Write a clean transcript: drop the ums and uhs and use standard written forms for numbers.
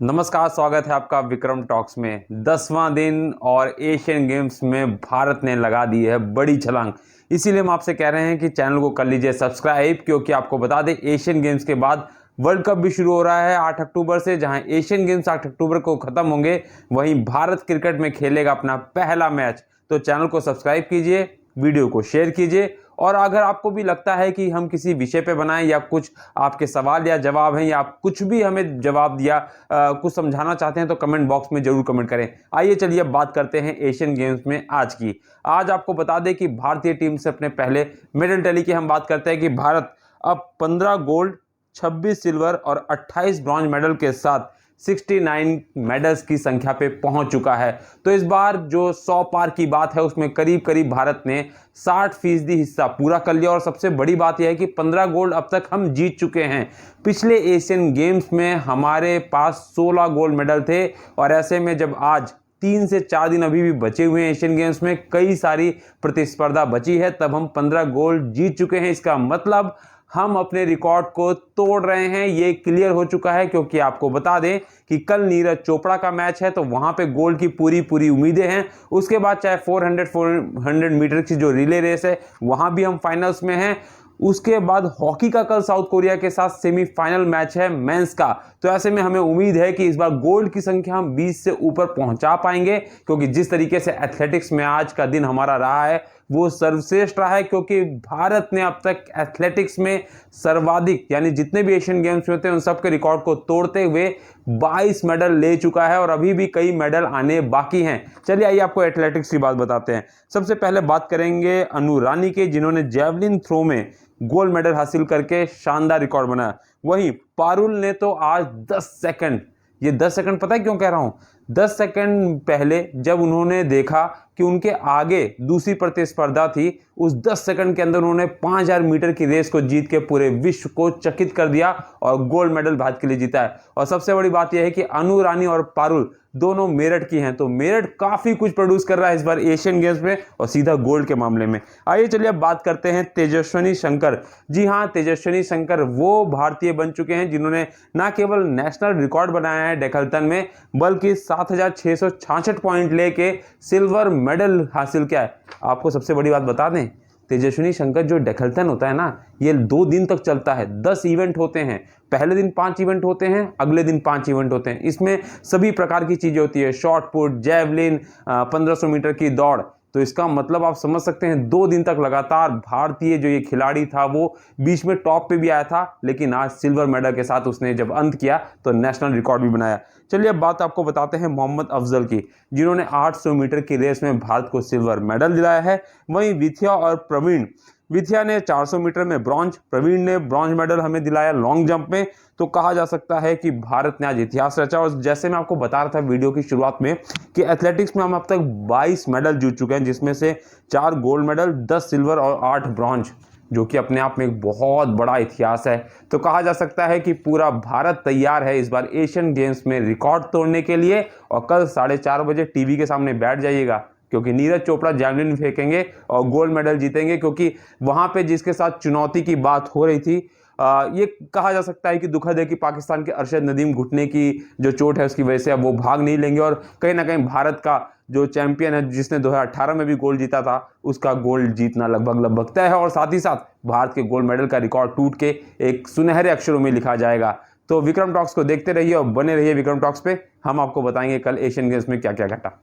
नमस्कार, स्वागत है आपका विक्रम टॉक्स में। 10वां दिन और एशियन गेम्स में भारत ने लगा दी है बड़ी छलांग। इसीलिए हम आपसे कह रहे हैं कि चैनल को कर लीजिए सब्सक्राइब, क्योंकि आपको बता दें एशियन गेम्स के बाद वर्ल्ड कप भी शुरू हो रहा है 8 अक्टूबर से। जहां एशियन गेम्स 8 अक्टूबर को खत्म होंगे, वहीं भारत क्रिकेट में खेलेगा अपना पहला मैच। तो चैनल को सब्सक्राइब कीजिए, वीडियो को शेयर कीजिए, और अगर आपको भी लगता है कि हम किसी विषय पे बनाएं या कुछ आपके सवाल या जवाब हैं या आप कुछ भी हमें जवाब दिया कुछ समझाना चाहते हैं, तो कमेंट बॉक्स में जरूर कमेंट करें। आइए चलिए अब बात करते हैं एशियन गेम्स में आज की। आज आपको बता दें कि भारतीय टीम से अपने पहले मेडल टैली की हम बात करते हैं कि भारत अब 15 गोल्ड, 26 सिल्वर और 28 ब्रॉन्ज मेडल के साथ 69 मेडल्स की संख्या पे पहुंच चुका है। तो इस बार जो 100 पार की बात है उसमें करीब करीब भारत ने 60% हिस्सा पूरा कर लिया। और सबसे बड़ी बात यह है कि 15 गोल्ड अब तक हम जीत चुके हैं। पिछले एशियन गेम्स में हमारे पास 16 गोल्ड मेडल थे, और ऐसे में जब आज 3 से 4 दिन अभी भी बचे हुए हैं एशियन गेम्स में, कई सारी प्रतिस्पर्धा बची है, तब हम 15 गोल्ड जीत चुके हैं। इसका मतलब हम अपने रिकॉर्ड को तोड़ रहे हैं, ये क्लियर हो चुका है। क्योंकि आपको बता दें कि कल नीरज चोपड़ा का मैच है, तो वहां पे गोल्ड की पूरी उम्मीदें हैं। उसके बाद चाहे 400 मीटर की जो रिले रेस है वहां भी हम फाइनल्स में हैं। उसके बाद हॉकी का कल साउथ कोरिया के साथ सेमीफाइनल मैच है मेंस का। तो ऐसे में हमें उम्मीद है कि इस बार गोल्ड की संख्या हम 20 से ऊपर पहुंचा पाएंगे, क्योंकि जिस तरीके से एथलेटिक्स में आज का दिन हमारा रहा है वो सर्वश्रेष्ठ रहा है। क्योंकि भारत ने अब तक एथलेटिक्स में सर्वाधिक, यानी जितने भी एशियन गेम्स में होते हैं उन सबके रिकॉर्ड को तोड़ते हुए 22 मेडल ले चुका है, और अभी भी कई मेडल आने बाकी हैं। चलिए आइए आपको एथलेटिक्स की बात बताते हैं। सबसे पहले बात करेंगे अनु रानी के, जिन्होंने जेवलिन थ्रो में गोल्ड मेडल हासिल करके शानदार रिकॉर्ड बनाया। वहीं पारुल ने तो आज 10 सेकंड, ये 10 सेकंड पता है क्यों कह रहा हूं, 10 सेकंड पहले जब उन्होंने देखा कि उनके आगे दूसरी प्रतिस्पर्धा थी, उस 10 सेकंड के अंदर उन्होंने 5000 मीटर की रेस को जीत के पूरे विश्व को चकित कर दिया और गोल्ड मेडल भारत के लिए जीता है। और सबसे बड़ी बात यह है कि अनु रानी और पारुल दोनों मेरठ की हैं, तो मेरठ काफी कुछ प्रोड्यूस कर रहा है इस बार एशियन गेम्स में, और सीधा गोल्ड के मामले में। आइए चलिए अब बात करते हैं तेजस्विनी शंकर। जी हां, तेजस्विनी शंकर वो भारतीय बन चुके हैं जिन्होंने न केवल नेशनल रिकॉर्ड बनाया है डेकल्टन में, बल्कि 7666 पॉइंट लेके सिल्वर मेडल हासिल किया है। आपको सबसे बड़ी बात बता दें, तेजस्विनी शंकर जो डेकल्टन होता है ना, ये 2 दिन तक चलता है। 10 इवेंट होते हैं, पहले दिन 5 इवेंट होते हैं, अगले दिन 5 इवेंट होते हैं। इसमें सभी प्रकार की चीजें होती है, शॉर्ट पुट, जेवलिन, 1500 मीटर की दौड़। तो इसका मतलब आप समझ सकते हैं 2 दिन तक लगातार भारतीय जो ये खिलाड़ी था वो बीच में टॉप पे भी आया था, लेकिन आज सिल्वर मेडल के साथ उसने जब अंत किया तो नेशनल रिकॉर्ड भी बनाया। चलिए अब बात आपको बताते हैं मोहम्मद अफजल की, जिन्होंने 800 मीटर की रेस में भारत को सिल्वर मेडल दिलाया है। वहीं विथ्या और प्रवीण, विथ्या ने 400 मीटर में ब्रॉन्ज, प्रवीण ने ब्रॉन्ज मेडल हमें दिलाया लॉन्ग जंप में। तो कहा जा सकता है कि भारत ने आज इतिहास रचा। और जैसे मैं आपको बता रहा था वीडियो की शुरुआत में कि एथलेटिक्स में हम अब तक 22 मेडल जीत चुके हैं, जिसमें से 4 गोल्ड मेडल, 10 सिल्वर और 8 ब्रॉन्ज, जो कि अपने आप में एक बहुत बड़ा इतिहास है। तो कहा जा सकता है कि पूरा भारत तैयार है इस बार एशियन गेम्स में रिकॉर्ड तोड़ने के लिए। और कल 4:30 बजे टीवी के सामने बैठ जाइएगा, क्योंकि नीरज चोपड़ा जैवलिन फेंकेंगे और गोल्ड मेडल जीतेंगे। क्योंकि वहां पे जिसके साथ चुनौती की बात हो रही थी, ये कहा जा सकता है कि दुखद है कि पाकिस्तान के अरशद नदीम घुटने की जो चोट है उसकी वजह से अब वो भाग नहीं लेंगे। और कहीं ना कहीं भारत का जो चैंपियन है, जिसने 2018 में भी गोल्ड जीता था, उसका गोल्ड जीतना लगभग तय है। और साथ ही साथ भारत के गोल्ड मेडल का रिकॉर्ड टूट के एक सुनहरे अक्षरों में लिखा जाएगा। तो विक्रम टॉक्स को देखते रहिए और बने रहिए विक्रम टॉक्स पे। हम आपको बताएंगे कल एशियन गेम्स में क्या क्या घटा।